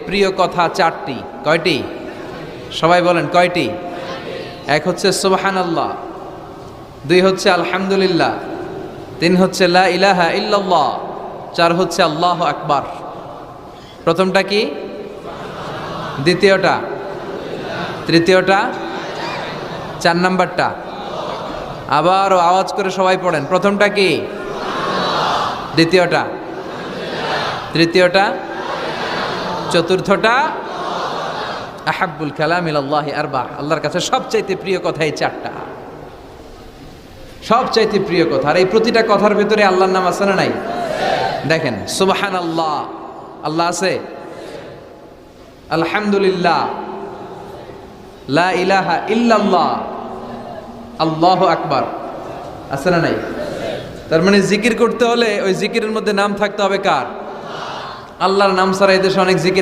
প্রিয় কথা চারটি। কয়টি? সবাই বলেন কয়টি? এক হচ্ছে সুবহানাল্লাহ, দুই হচ্ছে আলহামদুলিল্লাহ, তিন হচ্ছে লা ইলাহা ইল্লাল্লাহ, চার হচ্ছে আল্লাহু আকবার। প্রথমটা কি? দ্বিতীয়টা? তৃতীয়টা? চার নাম্বারটা? আবারও আওয়াজ করে সবাই পড়েন। প্রথমটা কি? দ্বিতীয়টা? তৃতীয়টা? চতুর্থটা? আহাব্বুল কালাম ইলাল্লাহি আরবা। আল্লাহর কাছে সবচাইতে প্রিয় কথা এই চারটা, সবচাইতে প্রিয় কথা। আর এই প্রতিটা কথার ভেতরে আল্লাহর নাম আছে না নাই? দেখেন, সুবহানাল্লাহ আল্লাহ আছে, আলহামদুলিল্লাহ, লা ইলাহা ইল্লাল্লাহ, আল্লাহু আকবার আছে না নাই? তার মানে জিকির করতে হলে ওই জিকিরের মধ্যে নাম থাকতে হবে কার? আল্লাহর নাম ছাড়া এদেশে অনেক জিকির